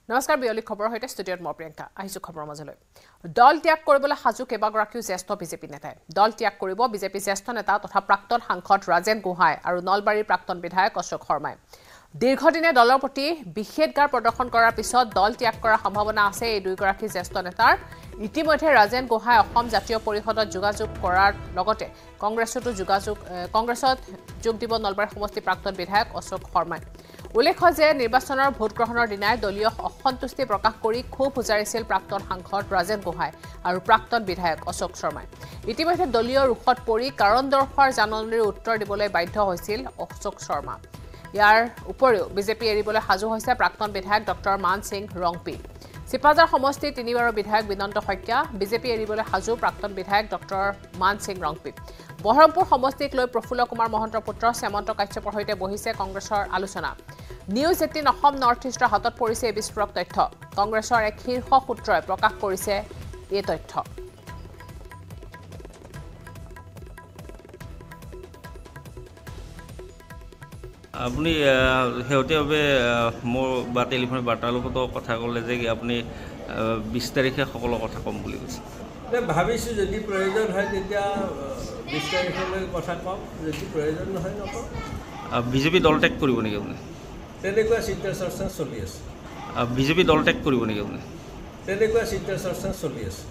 নমস্কাৰ বিয়লি খবৰ হৈতে ষ্টুডিঅ'ত মই প্ৰিয়ংকা আহিছো খবৰ মাজলৈ দল ত্যাগ কৰিবলৈ সাজু কেবাগৰাকীও জ্যেষ্ঠ বিজেপি নেতাই দল ত্যাগ কৰিব বিজেপি জ্যেষ্ঠ নেতা তথা প্ৰাক্তন সাংসদ ৰাজেন গোহাঁই আৰু নলবাৰীৰ প্ৰাক্তন বিধায়ক অশোক শৰ্মাই দীৰ্ঘদিনে দলৰ প্ৰতি বিশেষগাৰ প্ৰদৰ্শন কৰাৰ পিছত দল ত্যাগ কৰাৰ সম্ভাৱনা আছে এই দুইগৰাকী জ্যেষ্ঠ নেতাৰ ইতিমধ্যে ৰাজেন গোহাঁই অসম জাতীয় পৰিষদত যোগাযোগ কৰাৰ লগতে কংগ্ৰেছতো কংগ্ৰেছত যোগ দিব নলবাৰী সমষ্টি প্ৰাক্তন বিধায়ক অশোক শৰ্মাই উল্লেখ্য যে নিৰ্বাচনৰ ভোট গ্ৰহণৰ দিনাই দলীয় অসন্তুষ্টি প্ৰকাশ কৰি ক্ষোভ উজাৰিছিল প্ৰাক্তন সাংসদ ৰাজেন গোহাঁই আৰু প্ৰাক্তন বিধায়ক অশোক শৰ্মাই ইতিমধ্যে দলীয় ৰুখত পৰি কাৰণ দৰ্শৰ জাননীৰ উত্তৰ দিবলৈ বাধ্য হৈছিল অশোক শৰ্মা ইয়াৰ উপৰিও বিজেপি এৰিবলৈ সাজু হৈছে প্ৰাক্তন বিধায়ক ডক্টৰ মান সিং ৰংপি সিপাজাৰ সমষ্টি তিনিবাৰৰ বিধায়ক বিনন্ত শইকীয়া বিজেপি এৰিবলৈ সাজু প্ৰাক্তন বিধায়ক ডক্টৰ মান সিং ৰংপি বহৰমপুৰ সমষ্টিক লৈ প্ৰফুল্ল কুমাৰ মহন্তৰ পুত্ৰ শ্যামন্ত কাশ্যপৰ সৈতে বহিছে কংগ্ৰেছৰ আলোচনা নিউজ 18 অসম নৰ্থ ইষ্টৰ হাতত পৰিছে এই বিস্ফোৰক তথ্য কংগ্ৰেছৰ এক শীৰ্ষ সূত্ৰই প্ৰকাশ কৰিছে এই তথ্য আপুনি শেহতীয়াভাৱে মোৰ বা টেলিফোন বাৰ্তালাপতো কথা ক'লে যে আপুনি 20 তাৰিখে সকলো কথা ক'ম বুলি কৈছে ভাবিছোঁ যদি প্ৰয়োজন হয় তেতিয়া 20 তাৰিখলৈ কথা ক'ম যদি প্ৰয়োজন নহয় নকওঁ বিজেপি দল ত্যাগ কৰিব নেকি আপুনি তেনেকুৱা চিন্তা চৰ্চা চলি আছে বিজেপি দল ত্যাগ কৰিব নেকি আপুনি তেনেকুৱা চিন্তা চৰ্চা চলি আছে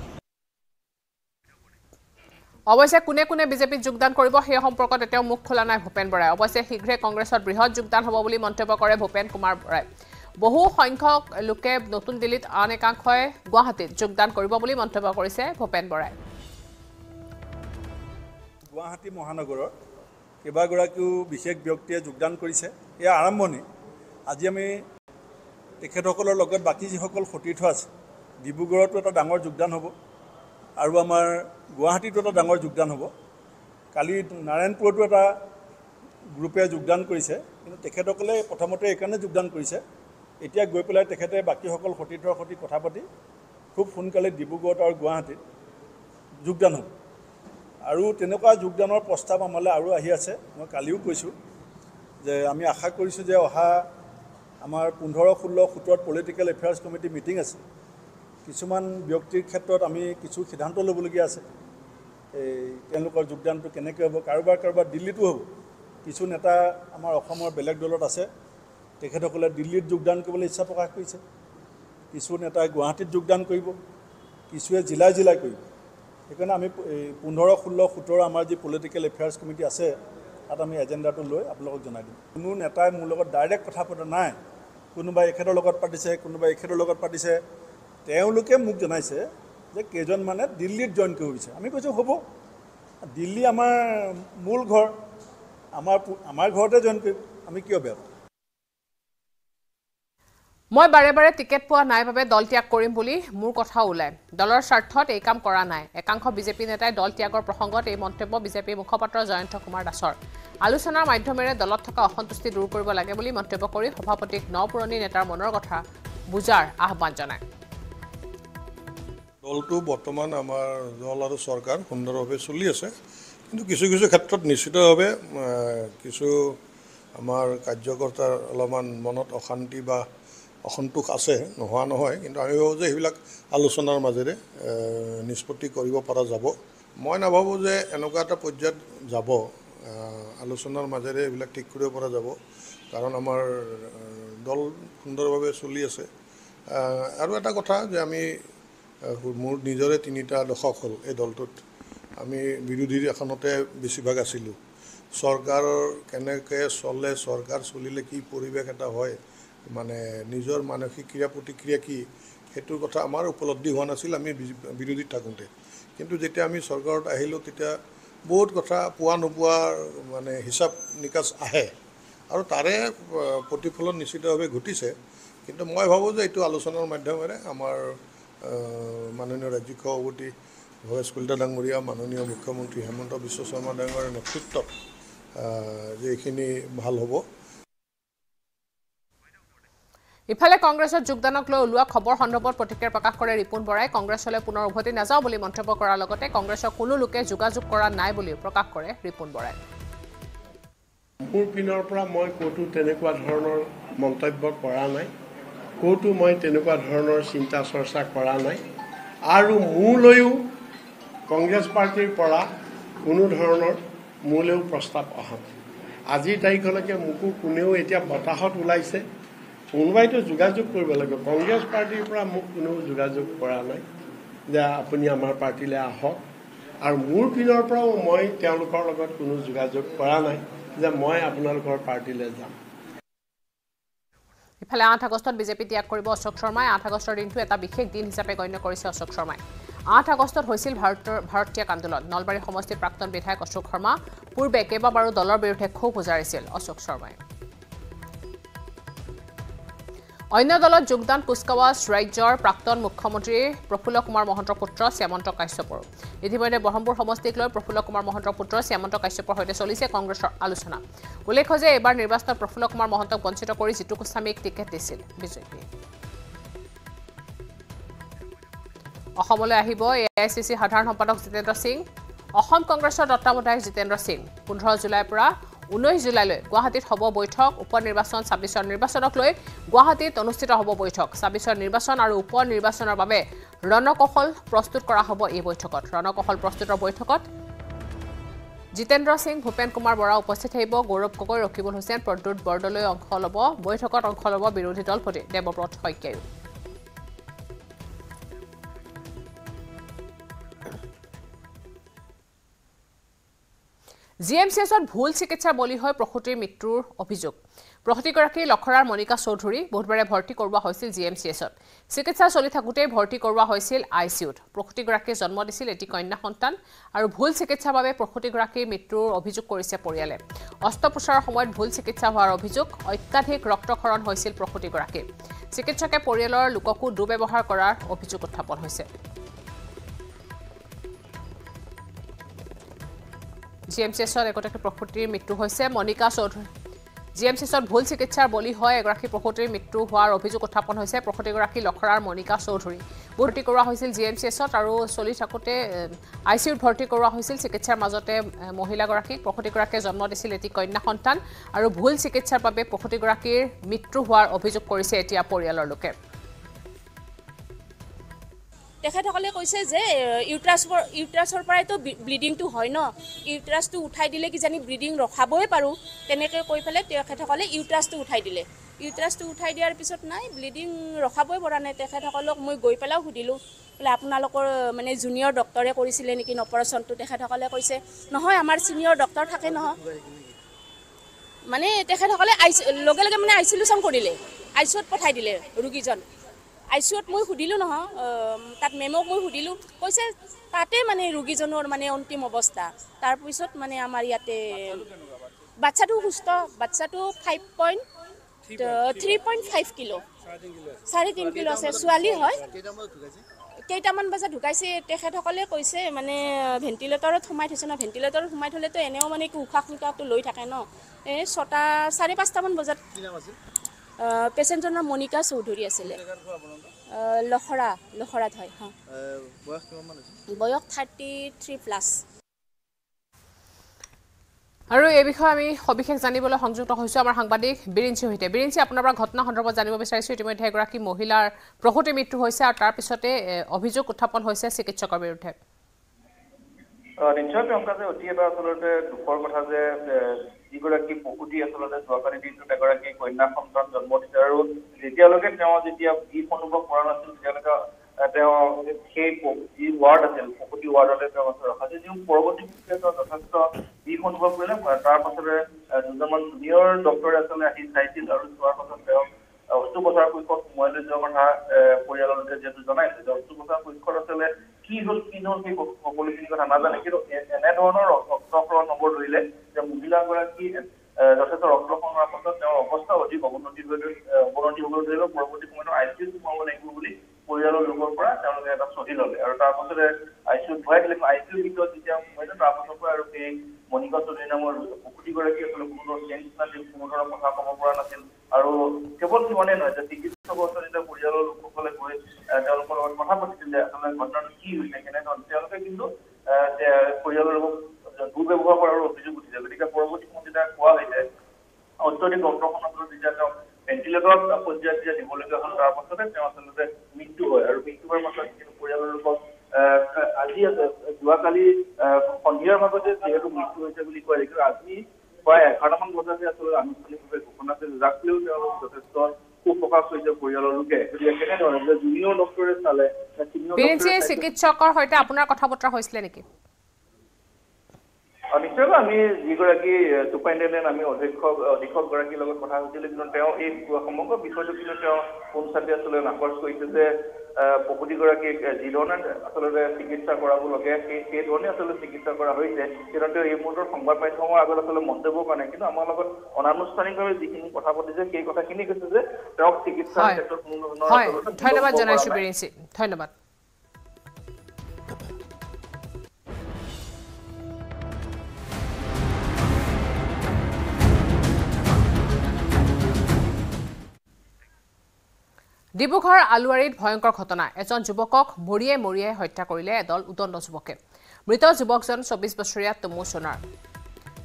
অৱশ্যে কোনে কোনে বিজেপিত যোগদান কৰিব সেই সম্পৰ্কত এতিয়াও মুখ খোলা নাই ভূপেন বৰাই অৱশ্যে শীঘ্ৰে কংগ্ৰেছত বৃহৎ যোগদান হ'ব বুলি মন্তব্য কৰে ভূপেন কুমাৰ বৰাই বহু সংখ্যক লোকে নতুন দিল্লীত আন একাংশই গুৱাহাটীত যোগদান কৰিব বুলি মন্তব্য কৰিছে ভূপেন বৰাই গুৱাহাটী মহানগৰৰ কেইবাগৰাকীও বিশেষ ব্যক্তিয়ে যোগদান কৰিছে এয়া আৰম্ভণি আজি আমি তেখেতসকলৰ লগত বাকী যিসকল সতীৰ্থ আছে ডিব্ৰুগড়তো এটা ডাঙৰ যোগদান হ'ব আৰু আমাৰ গুৱাহাটীতো এটা ডাঙৰ যোগদান হ'ব কালি নাৰায়ণপুৰতো এটা গ্ৰুপে যোগদান কৰিছে কিন্তু তেখেতসকলে প্ৰথমতে এইকাৰণে যোগদান কৰিছে এতিয়া গৈ পেলাই তেখেতে বাকীসকল সতীৰ্থৰ সৈতে কথা পাতি খুব সোনকালে ডিব্ৰুগড়ত আৰু গুৱাহাটীত যোগদান হ'ব আৰু তেনেকুৱা যোগদানৰ প্ৰস্তাৱ আমালৈ আৰু আহি আছে মই কালিও কৈছোঁ যে আমি আশা কৰিছোঁ যে অহা আমাৰ 15, 16, 17 পলিটিকেল এফেয়াৰ্ছ কমিটি মিটিং আছে কিছুমান ব্যক্তিৰ ক্ষেত্ৰত আমি কিছু সিদ্ধান্ত ল'বলগীয়া আছে এই তেওঁলোকৰ যোগদানটো কেনেকৈ হ'ব কাৰোবাৰ দিল্লীতো হ'ব কিছু নেতা আমাৰ অসমৰ বেলেগ দলত আছে তেখেতসকলে দিল্লীত যোগদান কৰিবলৈ ইচ্ছা প্ৰকাশ কৰিছে কিছু নেতাই গুৱাহাটীত যোগদান কৰিব কিছুৱে জিলাই কৰিব সেইকাৰণে আমি 15, 16, 17 আমাৰ যি পলিটিকেল এফেয়াৰ্ছ কমিটি আছে তাত আমি এজেণ্ডাটো লৈ আপোনালোকক জনাই দিম কোনো নেতাই মোৰ লগত ডাইৰেক্ট কথা পতা নাই কোনোবাই এখেতৰ লগত পাতিছে কোনোবাই এখেতৰ লগত পাতিছে তেওঁলোকে মোক জনাইছে যে কেইজনমানে দিল্লীত জইন কৰিব বিচাৰে আমি কৈছোঁ হ'ব দিল্লী আমাৰ মূল ঘৰ আমাৰ ঘৰতে জইন কৰিম আমি কিয় বেয়া মই বাৰে বাৰে টিকেট পোৱা নাই বাবে দল ত্যাগ কৰিম বুলি মোৰ কথা ওলাই দলৰ স্বাৰ্থত এই কাম কৰা নাই একাংশ বিজেপি নেতাই দল ত্যাগৰ প্ৰসংগত এই মন্তব্য বিজেপি মুখপাত্ৰ জয়ন্ত কুমাৰ দাসৰ আলোচনাৰ মাধ্যমেৰে দলত থকা অসন্তুষ্টি দূৰ কৰিব লাগে বুলি মন্তব্য কৰি সভাপতিক নপুৰণি নেতাৰ মনৰ কথা বুজাৰ আহ্বান জনায় দলটো বৰ্তমান আমাৰ দল আৰু চৰকাৰ সুন্দৰভাৱে চলি আছে কিন্তু কিছু ক্ষেত্ৰত নিশ্চিতভাৱে কিছু আমাৰ কাৰ্যকৰ্তাৰ অলপমান মনত অশান্তি বা অসন্তোষ আছে নোহোৱা নহয় কিন্তু আমি ভাবোঁ যে সেইবিলাক আলোচনাৰ মাজেৰে নিষ্পত্তি কৰিব পৰা যাব মই নাভাবোঁ যে এনেকুৱা এটা পৰ্যায়ত যাব আলোচনাৰ মাজেৰে এইবিলাক ঠিক কৰিব পৰা যাব কাৰণ আমাৰ দল সুন্দৰভাৱে চলি আছে আৰু এটা কথা যে আমি মোৰ নিজৰে 3টা দশক হ'ল এই দলটোত আমি বিৰোধীৰ এখনতে বেছিভাগ আছিলোঁ চৰকাৰৰ কেনেকৈ চলে চৰকাৰ চলিলে কি পৰিৱেশ এটা হয় মানে নিজৰ মানসিক ক্ৰিয়া প্ৰতিক্ৰিয়া কি সেইটোৰ কথা আমাৰ উপলব্ধি হোৱা নাছিল আমি বিৰোধীত থাকোঁতে কিন্তু যেতিয়া আমি চৰকাৰত আহিলোঁ তেতিয়া বহুত কথা পোৱা নোপোৱাৰ মানে হিচাপ নিকাচ আহে আৰু তাৰে প্ৰতিফলন নিশ্চিতভাৱে ঘটিছে কিন্তু মই ভাবোঁ যে এইটো আলোচনাৰ মাধ্যমেৰে আমাৰ মাননীয় ৰাজ্যিক সভাপতি ভৱেশ কলিতা ডাঙৰীয়া মাননীয় মুখ্যমন্ত্ৰী হেমন্ত বিশ্ব শৰ্মা ডাঙৰীয়াৰ নেতৃত্বত যে এইখিনি ভাল হ'ব ইফালে কংগ্ৰেছত যোগদানক লৈ ওলোৱা খবৰ সন্দৰ্ভত প্ৰতিক্ৰিয়া প্ৰকাশ কৰে ৰিপুন বৰাই কংগ্ৰেছলৈ পুনৰ উভতি নাযাওঁ বুলি মন্তব্য কৰাৰ লগতে কংগ্ৰেছৰ কোনো লোকে যোগাযোগ কৰা নাই বুলিও প্ৰকাশ কৰে ৰিপুন বৰাই মোৰ পিনৰ পৰা মই ক'তো তেনেকুৱা ধৰণৰ মন্তব্য কৰা নাই ক'তো মই তেনেকুৱা ধৰণৰ চিন্তা চৰ্চা কৰা নাই আৰু মোলৈও কংগ্ৰেছ পাৰ্টিৰ পৰা কোনো ধৰণৰ মোলৈও প্ৰস্তাৱ অহা নাই আজিৰ তাৰিখলৈকে মোকো কোনেও এতিয়া বতাহত ওলাইছে কোনোবাইতো যোগাযোগ কৰিব লাগিব কংগ্ৰেছ পাৰ্টিৰ পৰা মোক কোনেও যোগাযোগ কৰা নাই যে আপুনি আমাৰ পাৰ্টিলৈ আহক আৰু মোৰ পিনৰ পৰাও মই তেওঁলোকৰ লগত কোনো যোগাযোগ কৰা নাই যে মই আপোনালোকৰ পাৰ্টিলৈ যাম ইফালে 8 আগষ্টত বিজেপি ত্যাগ কৰিব অশোক শৰ্মাই 8 আগষ্টৰ দিনটো এটা বিশেষ দিন হিচাপে গণ্য কৰিছে অশোক শৰ্মাই 8 আগষ্টত হৈছিল ভাৰত ত্যাগ আন্দোলন নলবাৰী সমষ্টিৰ প্ৰাক্তন বিধায়ক অশোক শৰ্মা পূৰ্বে কেইবাবাৰো দলৰ বিৰুদ্ধে ক্ষোভ উজাৰিছিল অশোক শৰ্মাই অন্য দলত যোগদান কুচকাৱাজ ৰাজ্যৰ প্ৰাক্তন মুখ্যমন্ত্ৰী প্ৰফুল্ল কুমাৰ মহন্তৰ পুত্ৰ শ্যামন্ত কাশ্যপৰ ইতিমধ্যে ব্ৰহ্মপুৰ সমষ্টিক লৈ প্ৰফুল্ল কুমাৰ মহন্তৰ পুত্ৰ শ্যামন্ত কাশ্যপৰ সৈতে চলিছে কংগ্ৰেছৰ আলোচনা উল্লেখ্য যে এবাৰ নিৰ্বাচনত প্ৰফুল্ল কুমাৰ মহন্তক বঞ্চিত কৰি জিতু গোস্বামীক টিকেট দিছিল বিজেপি অসমলৈ আহিব এআইচিচি সাধাৰণ সম্পাদক জিতেন্দ্ৰ সিং অসম কংগ্ৰেছৰ তত্ত্বাৱধায়ক জিতেন্দ্ৰ সিং 15 জুলাইৰ পৰা 19 জুলাইলৈ গুৱাহাটীত হ'ব বৈঠক উপ-নিৰ্বাচন 26ৰ নিৰ্বাচনক লৈ গুৱাহাটীত অনুষ্ঠিত হ'ব বৈঠক 26ৰ নিৰ্বাচন আৰু উপ-নিৰ্বাচনৰ বাবে ৰণকৌশল প্ৰস্তুত কৰা হ'ব এই বৈঠকত ৰণকৌশল প্ৰস্তুতৰ বৈঠকত জিতেন্দ্ৰ সিং ভূপেন কুমাৰ বৰা উপস্থিত থাকিব গৌৰৱ গগৈ ৰকিবুল হুছেইন প্ৰদ্যুৎ বৰদলৈ অংশ ল'ব বৈঠকত অংশ ল'ব বিৰোধী দলপতি দেৱব্ৰত শইকীয়ায়ো জিএমচিএছত ভুল চিকিৎসাৰ বলি হৈ প্ৰসূতিৰ মৃত্যুৰ অভিযোগ প্ৰসূতিগৰাকী লখৰাৰ মনিকা চৌধুৰী বুধবাৰে ভৰ্তি কৰোৱা হৈছিল জিএমচিএছত চিকিৎসা চলি থাকোঁতে ভৰ্তি কৰোৱা হৈছিল আইচিইউত প্ৰসূতিগৰাকীয়ে জন্ম দিছিল এটি কন্যা সন্তান আৰু ভুল চিকিৎসাৰ বাবে প্ৰসূতিগৰাকীৰ মৃত্যুৰ অভিযোগ কৰিছে পৰিয়ালে অস্ত্ৰোপচাৰৰ সময়ত ভুল চিকিৎসা হোৱাৰ অভিযোগ অত্যাধিক ৰক্তক্ষৰণ হৈছিল প্ৰসূতিগৰাকীৰ চিকিৎসকে পৰিয়ালৰ লোককো দুৰ্ব্যৱহাৰ কৰাৰ অভিযোগ উত্থাপন হৈছে জিএমচিএছত একোটাকৈ প্ৰসূতিৰ মৃত্যু হৈছে মনিকা চৌধুৰী জিএমচিএছত ভুল চিকিৎসাৰ বলি হৈ এগৰাকী প্ৰসূতিৰ মৃত্যু হোৱাৰ অভিযোগ উত্থাপন হৈছে প্ৰসূতিগৰাকী লখৰাৰ মনিকা চৌধুৰী ভৰ্তি কৰোৱা হৈছিল জিএমচিএছত আৰু চলি থাকোঁতে আইচিইউত ভৰ্তি কৰোৱা হৈছিল চিকিৎসাৰ মাজতে মহিলাগৰাকীক প্ৰসূতিগৰাকীয়ে জন্ম দিছিল এটি কন্যা সন্তান আৰু ভুল চিকিৎসাৰ বাবে প্ৰসূতিগৰাকীৰ মৃত্যু হোৱাৰ অভিযোগ কৰিছে এতিয়া পৰিয়ালৰ লোকে তেখেতসকলে কৈছে যে ইউট্ৰাছৰ পৰাইতো ব্লিডিংটো হয় ন ইউট্ৰাছটো উঠাই দিলে কিজানি ব্লিডিং ৰখাবই পাৰোঁ তেনেকৈ কৈ পেলাই তেখেতসকলে ইউট্ৰাছটো উঠাই দিলে ইউট্ৰাছটো উঠাই দিয়াৰ পিছত নাই ব্লিডিং ৰখাবই পৰা নাই তেখেতসকলক মই গৈ পেলাইও সুধিলোঁ বোলে আপোনালোকৰ মানে জুনিয়ৰ ডক্টৰে কৰিছিলে নেকি অপাৰেশ্যনটো তেখেতসকলে কৈছে নহয় আমাৰ ছিনিয়ৰ ডক্টৰ থাকে নহয় মানে তেখেতসকলে লগে লগে মানে আইচলেশ্যন কৰিলে আইচিইউত পঠাই দিলে ৰোগীজন আইচিইউত মই সুধিলোঁ নহয় তাত মেমক মই সুধিলোঁ কৈছে তাতে মানে ৰোগীজনৰ মানে অন্তিম অৱস্থা তাৰপিছত মানে আমাৰ ইয়াতে বাচ্চাটো সুস্থ বাচ্চাটো 3.5 কিলো 3.5 কিলো আছে ছোৱালী হয় কেইটামান বজাত ঢুকাইছে তেখেতসকলে কৈছে মানে ভেণ্টিলেটৰত সোমাই থৈছে ন ভেণ্টিলেটৰত সোমাই থ'লেতো এনেও মানে কি উশাহ নিশাহটো লৈ থাকে ন এই 4:30 মান বজাত পেচেণ্টজনৰ মনিকা চৌধুৰী আছিলে লখৰাত হয় বয়স 33+। আৰু এই বিষয়ে আমি সবিশেষ জানিবলৈ সংযুক্ত হৈছোঁ আমাৰ সাংবাদিক বিৰিঞ্চিৰ সৈতে বিৰিঞ্চি আপোনাৰ পৰা ঘটনা সন্দৰ্ভত জানিব বিচাৰিছোঁ ইতিমধ্যে এগৰাকী মহিলাৰ প্ৰসূতি মৃত্যু হৈছে আৰু তাৰ পিছতে অভিযোগ উত্থাপন হৈছে চিকিৎসকৰ বিৰুদ্ধে নিশ্চয় প্ৰিয়ংকা যে অতি এটা আচলতে দুখৰ কথা যে যিগৰাকী প্ৰসূতি আচলতে যোৱাকালি দিনটোত এগৰাকী কন্যা সন্তান জন্ম দিছে আৰু যেতিয়ালৈকে তেওঁ যেতিয়া বিষ অনুভৱ কৰা নাছিল তেতিয়ালৈকে তেওঁ সেই যি ৱাৰ্ড আছিল প্ৰসূতি ৱাৰ্ডতে তেওঁ ৰখা আছিল যদিও পৰৱৰ্তী তেওঁ যথেষ্ট বিষ অনুভৱ কৰিলে তাৰ পাছতে দুজনমান জুনিয়ৰ ডক্টৰে আচলতে আহি চাইছিল আৰু চোৱাৰ পাছত তেওঁ অস্ত্ৰোপচাৰ কক্ষত সোমাই লৈ যোৱাৰ কথা পৰিয়ালৰ লোকে যিহেতু জনাইছে যে অস্ত্ৰোপচাৰ কক্ষত আচলতে কি হ'ল সেই সকলোখিনি কথা নাজানে কিন্তু এনেধৰণৰ ৰক্তক্ষৰণ হ'ব ধৰিলে যে মহিলাগৰাকী যথেষ্ট ৰক্তক্ষৰণ হোৱাৰ পাছত তেওঁৰ অৱস্থা অধিক অৱনতি হ'বলৈ ধৰিলে পৰৱৰ্তী সময়ত আইচিইউত সোমাব লাগিব বুলি পৰিয়ালৰ লোকৰ পৰা তেওঁলোকে এটা চহি ল'লে আৰু তাৰ পাছতে আইচিইউত ভৰাই দিলে আইচিইউৰ ভিতৰত যেতিয়া সোমাইছে তাৰ পাছৰ পৰা আৰু সেই মনিকা চৌধুৰী নামৰ প্ৰসূতিগৰাকী আচলতে কোনো ধৰণৰ চেঞ্জ নাছিল কোনো ধৰণৰ কথা ক'ব পৰা নাছিল আৰু কেৱল সিমানেই নহয় যে চিকিৎসক যেতিয়া পৰিয়ালৰ লোকসকলে গৈ তেওঁলোকৰ লগত কথা পাতিছিল যে আচলতে ঘটনাটো কি হৈছে কেনেধৰণে তেওঁলোকে কিন্তু পৰিয়ালৰ লোকক দুৰ্ব্যৱহাৰ কৰাৰ অভিযোগ উঠিছে গতিকে পৰৱৰ্তী সময়ত যেতিয়া কোৱা হৈছে অত্যধিক ৰক্তক্ষৰণৰ যেতিয়া তেওঁ ভেণ্টিলেটৰত পৰ্যায়ত যেতিয়া দিবলগীয়া হ'ল তাৰ পাছতে তেওঁ আচলতে মৃত্যু হয় আৰু মৃত্যু হোৱাৰ পাছত পৰিয়ালৰ লোকক আজি যোৱাকালি সন্ধিয়াৰ ভাগতে যিহেতু মৃত্যু হৈছে বুলি কয় কিন্তু আজি প্ৰায় 11মান বজাতে আচলতে আনুষ্ঠানিকভাৱে ঘোষণা কৰিছিল যাক লৈও তেওঁলোক যথেষ্ট খুব প্ৰকাশ হৈছে পৰিয়ালৰ লোকে গতিকে কেনেধৰণে যে জুনিয়ৰ ডক্টৰে চালে বিৰেঞ্চি চিকিৎসকৰ সৈতে আপোনাৰ কথা বতৰা হৈছিলে নেকি নিশ্চয়কৈ আমি যিগৰাকী ছুপাৰিণ্টেণ্ডেণ্ট আমি অধীক্ষকগৰাকীৰ লগত কথা হৈছিলে কিন্তু তেওঁ এই সমগ্ৰ বিষয়টো কিন্তু তেওঁ পোনচাতে আচলতে নাকচ কৰিছে যে প্ৰসূতিগৰাকীক যিধৰণে আচলতে চিকিৎসা কৰাব লাগে সেই ধৰণে আচলতে চিকিৎসা কৰা হৈছে কিন্তু তেওঁ এই মুহূৰ্তত সংবাদ মাধ্যমৰ আগত আচলতে মন্তব্য কৰা নাই কিন্তু আমাৰ লগত অনানুষ্ঠানিকভাৱে যিখিনি কথা পাতিছে সেই কথাখিনি কৈছে যে তেওঁক চিকিৎসাৰ ক্ষেত্ৰত কোনো ধৰণৰ ধন্যবাদ জনাইছো বিৰেঞ্চি ধন্যবাদ ডিব্ৰুগড় আলুৱাৰীত ভয়ংকৰ ঘটনা এজন যুৱকক মৰিয়াই হত্যা কৰিলে এদল উদণ্ড যুৱকে মৃত যুৱকজন 24 বছৰীয়া তমু সোণাৰ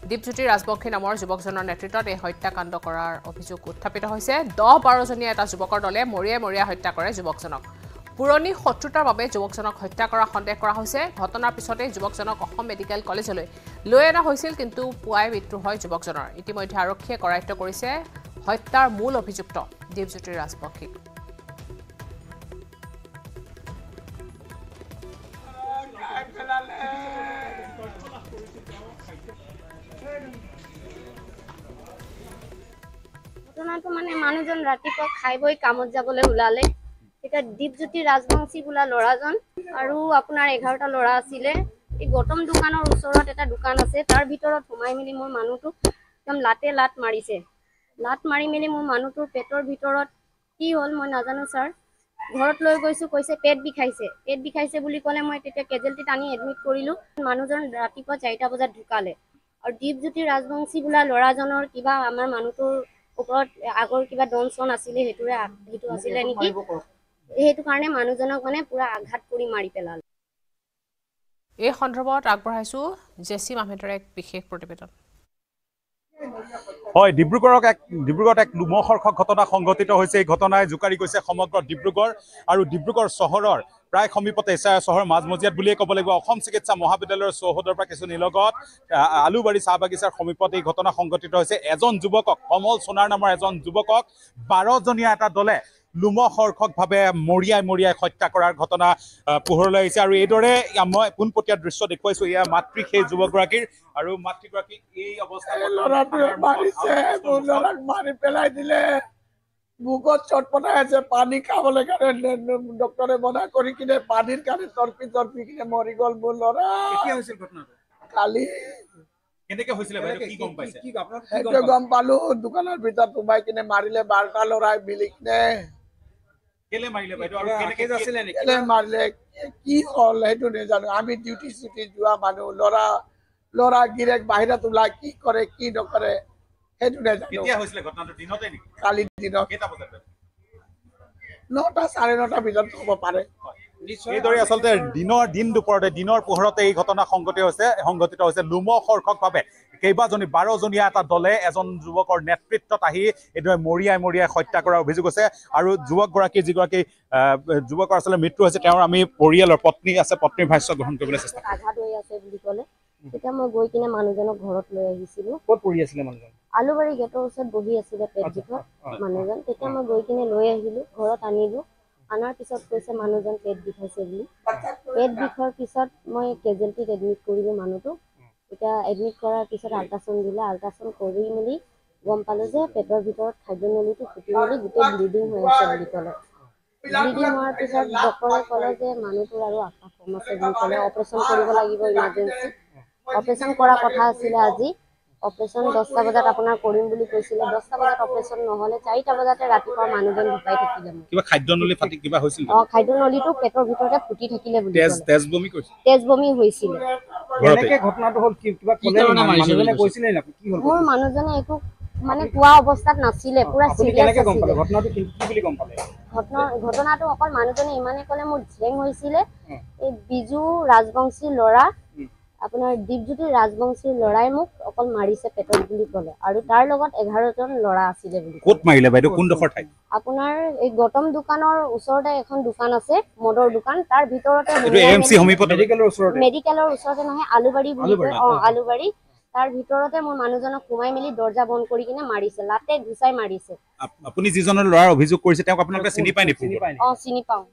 দীপজ্যোতি ৰাজবংশী নামৰ যুৱকজনৰ নেতৃত্বত এই হত্যাকাণ্ড কৰাৰ অভিযোগ উত্থাপিত হৈছে 10-12 জনীয়া এটা যুৱকৰ দলে মৰিয়াই হত্যা কৰে যুৱকজনক পুৰণি শত্ৰুতাৰ বাবে যুৱকজনক হত্যা কৰা সন্দেহ কৰা হৈছে ঘটনাৰ পিছতে যুৱকজনক অসম মেডিকেল কলেজলৈ লৈ অনা হৈছিল কিন্তু পুৱাই মৃত্যু হয় যুৱকজনৰ ইতিমধ্যে আৰক্ষীয়ে কৰায়ত্ব কৰিছে হত্যাৰ মূল অভিযুক্ত দীপজ্যোতি ৰাজবংশীক ঘটনাটো মানে মানুহজন ৰাতিপুৱা খাই বৈ কামত যাবলৈ ওলালে এটা দীপজ্যোতি ৰাজবংশী বোলা ল'ৰাজন আৰু আপোনাৰ 11টা ল'ৰা আছিলে এই গৌতম দোকানৰ ওচৰত এটা দোকান আছে তাৰ ভিতৰত সোমাই মিলি মোৰ মানুহটো একদম লাট মাৰিছে লাট মাৰি মিলি মোৰ মানুহটোৰ পেটৰ ভিতৰত কি হ'ল মই নাজানো ছাৰ ঘৰত লৈ গৈছো কৈছে পেট বিষাইছে বুলি ক'লে মই তেতিয়া কেজুৱেলটিত আনি এডমিট কৰিলো মানুহজন ৰাতিপুৱা 4টা বজাত ঢুকালে আৰু দীপজ্যোতি ৰাজবংশী বোলা ল'ৰাজনৰ কিবা আমাৰ মানুহটোৰ ওপৰত আগৰ কিবা ডনচন আছিলে সেইটো আছিলে নেকি সেইটো কাৰণে মানুহজনক মানে পুৰা আঘাত কৰি মাৰি পেলালে এই সন্দৰ্ভত আগবঢ়াইছো জেসি আহমেদৰ এক বিশেষ প্ৰতিবেদন হয় ডিব্ৰুগড়ত এক লোমহৰ্ষক ঘটনা সংঘটিত হৈছে এই ঘটনাই জোকাৰি গৈছে সমগ্ৰ ডিব্ৰুগড় আৰু ডিব্ৰুগড় চহৰৰ প্ৰায় সমীপতে চহৰৰ মাজমজিয়াত বুলিয়ে ক'ব লাগিব অসম চিকিৎসা মহাবিদ্যালয়ৰ চৌহদৰ পৰা কিছু নিলগত আলুবাৰী চাহ বাগিচাৰ সমীপত এই ঘটনা সংঘটিত হৈছে এজন যুৱকক কমল সোণাৰ নামৰ এজন যুৱকক 12 জনীয়া এটা দলে লোমহৰ্ষকভাৱে মৰিয়াই হত্যা কৰাৰ ঘটনা পোহৰলৈ আহিছে আৰু এইদৰে মই পোনপটীয়া দৃশ্য দেখুৱাইছো এয়া মাতৃক সেই যুৱকগৰাকীৰ আৰু মাতৃগৰাকীক এই অৱস্থাত মাৰি পেলাই দিলে বুকত চটপটাই আছে পানী খাবলৈ কাৰণে ডক্টৰে মনা কৰি কিনে পানীৰ কাৰণে তৰপি কিনে মৰি গ'ল মোৰ ল'ৰা কালি কেনেকৈ হৈছিলে কি গম পাইছে সেইটো গম পালো দোকানৰ ভিতৰত সোমাই কিনে মাৰিলে 12টা ল'ৰাই মিলি কিনে কেলে মাৰিলে বাইদেউ আৰু কেনেকৈ আছিলে নেকি কেলে মাৰিলে কি হ'ল সেইটো নাজানো আমি ডিউটি যোৱা মানুহ ল'ৰা গিৰেক বাহিৰত ওলাই কি কৰে কি নকৰে সেইটো নাজানো কেতিয়া হৈছিলে ঘটনাটো দিনতে নেকি কালি দিনত কেইটা বজাত 9টা 9:30 ভিতৰত হ'ব পাৰে এইদৰে আচলতে দিন দুপৰতে দিনৰ পোহৰতে এই ঘটনা সংঘটিত হৈছে লোমহৰ্ষকভাৱে কেইবাজনী 12 জনীয়া এটা দলে এজন যুৱকৰ নেতৃত্বত আহি এইদৰে মৰিয়াই হত্যা কৰাৰ অভিযোগ আছে আৰু যুৱকগৰাকী যিগৰাকী যুৱকৰ আচলতে মৃত্যু হৈছে তেওঁৰ আমি পৰিয়ালৰ পত্নী আছে পত্নীৰ ভাষ্য গ্ৰহণ কৰিবলৈ চেষ্টা আঘাত হৈ আছে বুলি ক'লে তেতিয়া মই গৈ কিনে মানুহজনক ঘৰত লৈ আহিছিলো ক'ত পঢ়ি আছিলে মানুহজন আলুবাৰী গেটৰ ওচৰত বহি আছিলে পেট বিষত মানুহজন তেতিয়া মই গৈ কিনে লৈ আহিলো ঘৰত আনিলো আনাৰ পিছত কৈছে মানুহজন পেট বিষাইছে বুলি পেট বিষৰ পিছত মই কেজুৱেলটিত এডমিট কৰিলো মানুহটো এতিয়া এডমিট কৰাৰ পিছত আল্ট্ৰাচাউণ্ড দিলে আল্ট্ৰাচাউণ্ড কৰি মেলি গম পালো যে পেটৰ ভিতৰত খাদ্যনলীটো ফুটি মেলি গোটেই ব্লিডিং হৈ আছে বুলি ক'লে ব্লিডিং হোৱাৰ পিছত ডক্টৰে ক'লে যে মানুহটোৰ আৰু আশা কম আছে বুলি ক'লে অপাৰেশ্যন কৰিব লাগিব ইমাৰ্জেঞ্চি অপাৰেশ্যন কৰা কথা আছিলে আজি অপাৰেশ্যন 10টা বজাত আপোনাৰ কৰিম বুলি কৈছিলে 10টা বজাত অপাৰেশ্যন নহ'লে 4টা বজাতে ৰাতিপুৱা মানুহজন ঢুকাই থাকিলে কিবা খাদ্যনলী ফাটি কিবা হৈছিল খাদ্যনলীটো পেটৰ ভিতৰতে ফুটি থাকিলে বুলি তেজ বমি কৰিছিল তেজ বমি হৈছিল কেনেকৈ ঘটনাটো হ'ল কিবা ক'লে মানুহজনে কৈছিলে না কি হ'ল মোৰ মানুহজনে একো মানে কোৱা অৱস্থাত নাছিলে পুৰা সিৰিয়াছ আছিল ঘটনাটো কি বুলি গম পালে ঘটনাটো অকল মানুহজনে ইমানে ক'লে মোৰ ঝেং হৈছিলে এই বিজু ৰাজবংশী ল'ৰা আপোনাৰ দীপজ্যোতি ৰাজবংশীৰ ল'ৰাই মোক অকল মাৰিছে পেটত বুলি ক'লে আৰু তাৰ লগত 11জন ল'ৰা আছিলে বুলি ক'ত মাৰিলে বাইদেউ কোনডোখৰ ঠাইত আপোনাৰ এই গৌতম দোকানৰ ওচৰতে এখন দোকান আছে মদৰ দোকান তাৰ ভিতৰতে এএমচি সমীপত মেডিকেলৰ ওচৰতে নহয় আলুবাৰী বুলি কয় আলুবাৰী তাৰ ভিতৰতে মোৰ মানুহজনক সোমাই মেলি দৰ্জা বন্ধ কৰি কিনে মাৰিছে লাতে ঘুচাই মাৰিছে আপুনি যিজনৰ ল'ৰাৰ অভিযোগ কৰিছে তেওঁক আপোনালোকে চিনি পায় নেকি চিনি পাওঁ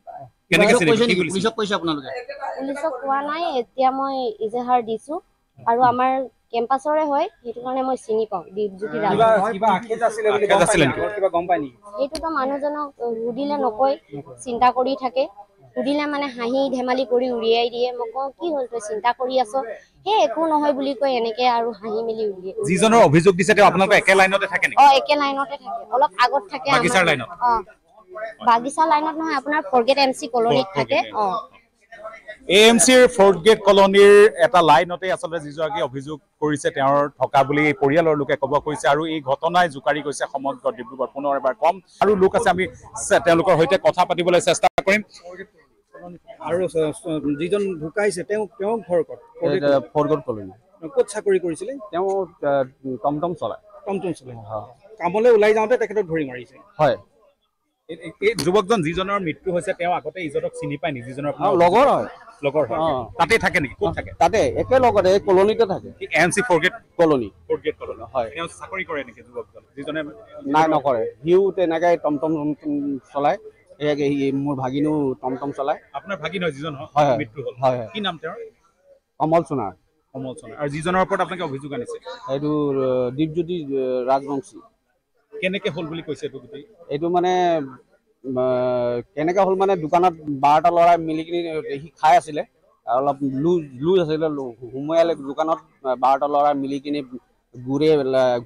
কেনেকৈ চিনি পায় পুলিচক কৈছে আপোনালোকে পুলিচক কোৱা নাই এতিয়া মই ইজহাৰ দিছো আৰু আমাৰ কেম্পাছৰে হয় সেইটো কাৰণে মই চিনি পাওঁ দীপজ্যোতি সেইটোতো মানুহজনক সুধিলে নকয় চিন্তা কৰি থাকে সুধিলে মানে হাঁহি ধেমালি কৰি উৰিয়াই দিয়ে মই কওঁ কি হ'ল তই চিন্তা কৰি আছ সেই একো নহয় বুলি কয় এনেকে আৰু হাঁহি মেলি উলিয়াই যিজনৰ অভিযোগ দিছে তেওঁ আপোনালোকে একে লাইনতে থাকে নেকি একে লাইনতে থাকে অলপ আগত থাকে বাগিচাৰ লাইনত বাগিচা লাইনত নহয় আপোনাৰ ফৰগেট এমচি কলনীত থাকে এএমচিৰ ফৰ্থ গেট কলনীৰ এটা লাইনতে আচলতে যিগৰাকী অভিযোগ কৰিছে তেওঁৰ থকা বুলি পৰিয়ালৰ লোকে ক'ব কৈছে আৰু এই ঘটনাই জোকাৰি গৈছে সমগ্ৰ ডিব্ৰুগড় পুনৰ এবাৰ কম আৰু লোক আছে আমি তেওঁলোকৰ সৈতে কথা পাতিবলৈ চেষ্টা কৰিম আৰু যিজন ঢুকাইছে তেওঁ ঘৰ ক'ত ফৰ্থ গেট কলনী ক'ত চাকৰি কৰিছিলে তেওঁ টমটম চলায় কামলৈ ওলাই যাওঁতে তেখেতক ধৰি মাৰিছে হয় এই যুৱকজন যিজনৰ মৃত্যু হৈছে তেওঁ আগতে ইজনক চিনি পায় নেকি যিজনৰ লগৰ হয় তাতে থাকে নেকি ক'ত থাকে তাতে একেলগতে এই কলনীতে থাকে এএমচি ফৰ্থ গেট কলনী হয় তেওঁ চাকৰি কৰে নেকি যুৱকজন যিজনে নাই নকৰে সিও তেনেকৈ টমটম চলায় মোৰ ভাগিনো টমটম চলায় আপোনাৰ ভাগিন হয় যিজন মৃত্যু হ'ল হয় কি নাম তেওঁৰ কমল সোণাৰ আৰু যিজনৰ ওপৰত আপোনালোকে অভিযোগ আনিছে এইটো দীপজ্যোতি ৰাজবংশী কেনেকে হ'ল বুলি কৈছে এইটো মানে কেনেকে হ'ল মানে দোকানত 12টা ল'ৰাই মিলি কিনি সি খাই আছিলে অলপ লুজ আছিলে সোমোৱালে দোকানত 12টা ল'ৰাই মিলি কিনি গুৰে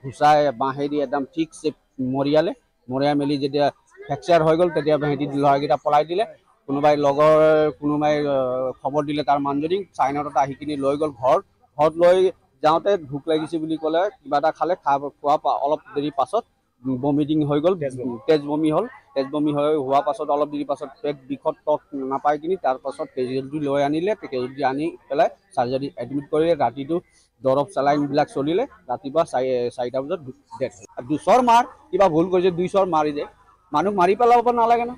ঘুচাই বাঁহেদি একদম ঠিকছে মৰিয়াই মেলি যেতিয়া ফ্ৰেকচাৰ হৈ গ'ল তেতিয়া সিহঁতি ল'ৰাকেইটা পলাই দিলে কোনোবাই খবৰ দিলে তাৰ মানুহজনীক চাইনাত আহি কিনি লৈ গ'ল ঘৰত লৈ যাওঁতে ভোক লাগিছে বুলি ক'লে কিবা এটা খালে খোৱা অলপ দেৰি পাছত বমিটিং হৈ গ'ল তেজ বমি হোৱাৰ পাছত অলপ দেৰি পাছত পেট বিষত তত নাপাই কিনি তাৰ পাছত কেজুৱেলিটি লৈ আনিলে কেজুৱেলিটি আনি পেলাই চাৰ্জাৰী এডমিট কৰিলে ৰাতিটো দৰৱ চেলাইনবিলাক চলিলে ৰাতিপুৱা 4টা বজাত ডেথ দুচৰ মাৰ কিবা ভুল কৰিছে 2 চৰ মাৰি যে মানুহ মাৰি পেলাব নালাগে ন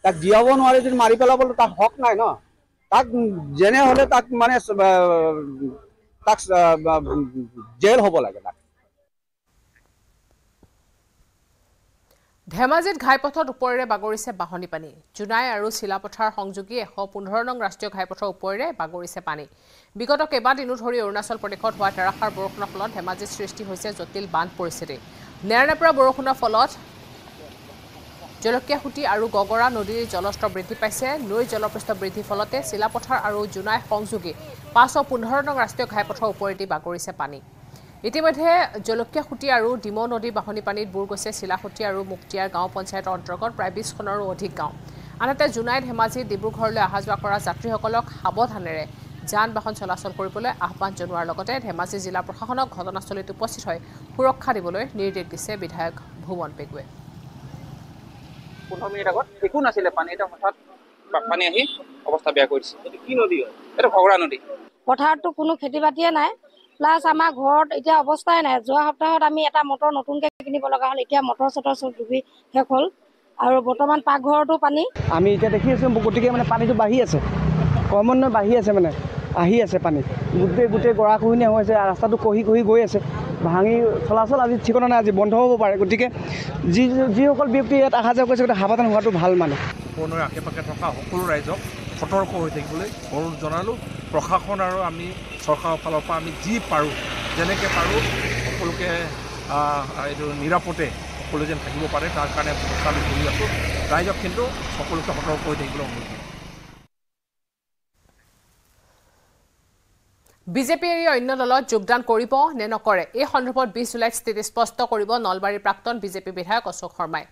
তাক জীয়াব নোৱাৰে যদি মাৰি পেলাবলৈ তাক হক নাই ন তাক যেনে হ'লে তাক মানে তাক জেল হ'ব লাগে তাক ধেমাজিত ঘাইপথত ওপৰেৰে বাগৰিছে বাহনী পানী জুনাই আৰু চিলাপথাৰ সংযোগী 115 নং ৰাষ্ট্ৰীয় ঘাইপথৰ ওপৰেৰে বাগৰিছে পানী বিগত কেইবাদিনো ধৰি অৰুণাচল প্ৰদেশত হোৱা ধাৰাসাৰ বৰষুণৰ ফলত ধেমাজিত সৃষ্টি হৈছে জটিল বান পৰিস্থিতি নেৰানেপেৰা বৰষুণৰ ফলত জলকীয়াহুটি আৰু গগৰা নদীৰ জলস্তৰ বৃদ্ধি পাইছে নৈৰ জলপৃষ্ঠ বৃদ্ধিৰ ফলতে চিলাপথাৰ আৰু জুনাই সংযোগী 515 নং ৰাষ্ট্ৰীয় ঘাইপথৰ ওপৰেদি বাগৰিছে পানী ইতিমধ্যে জলকীয়াহুটি আৰু ডিমৌ নদীৰ বাহনী পানীত বুৰ গৈছে চিলাহুটি আৰু মুক্তিয়াৰ গাঁও পঞ্চায়তৰ অন্তৰ্গত প্ৰায় 20খনৰো অধিক গাঁও আনহাতে জুনাই ধেমাজি ডিব্ৰুগড়লৈ অহা যোৱা কৰা যাত্ৰীসকলক সাৱধানেৰে যান বাহন চলাচল কৰিবলৈ আহ্বান জনোৱাৰ লগতে ধেমাজি জিলা প্ৰশাসনক ঘটনাস্থলীত উপস্থিত হৈ সুৰক্ষা দিবলৈ নিৰ্দেশ দিছে বিধায়ক ভুৱন পেগুৱে 15 মিনিট আগত একো নাছিলে পানী এটা হঠাৎ পানী আহি অৱস্থা বেয়া কৰিছে এইটো কি নদী হয় এটা ঘগৰা নদী পথাৰতো কোনো খেতি বাতিয়ে নাই প্লাছ আমাৰ ঘৰত এতিয়া অৱস্থাই নাই যোৱা সপ্তাহত আমি এটা মটৰ নতুনকৈ কিনিব লগা হ'ল এতিয়া মটৰ চটৰ চব ডুবি শেষ হ'ল আৰু বৰ্তমান পাকঘৰতো পানী আমি এতিয়া দেখি আছোঁ গতিকে মানে পানীটো বাঢ়ি আছে ক্ৰমান্বয়ে বাঢ়ি আছে মানে আহি আছে পানী গোটেই গৰাখহনীয়া হৈ আছে ৰাস্তাটো কহি গৈ আছে ভাঙি চলাচল আজি ঠিকনা নাই আজি বন্ধ হ'ব পাৰে গতিকে যিসকল ব্যক্তি ইয়াত অহা যোৱা কৰিছে সাৱধান হোৱাটো ভাল মানে পুনৰ আশে পাশে থকা সকলো ৰাইজক সতৰ্ক হৈ থাকিবলৈ অনুৰোধ জনালোঁ প্ৰশাসন আৰু আমি চৰকাৰৰ ফালৰ পৰা আমি যি পাৰোঁ যেনেকৈ পাৰোঁ সকলোকে এইটো নিৰাপদে সকলো যেন থাকিব পাৰে তাৰ কাৰণে ব্যৱস্থা আমি কৰি আছোঁ ৰাইজক কিন্তু সকলোকে সতৰ্ক হৈ থাকিবলৈ অনুৰোধ জনালোঁ বিজেপি এৰি অন্য দলত যোগদান কৰিব নে নকৰে এই সন্দৰ্ভত 20 জুলাইত স্থিতি স্পষ্ট কৰিব নলবাৰীৰ প্ৰাক্তন বিজেপি বিধায়ক অশোক শৰ্মাই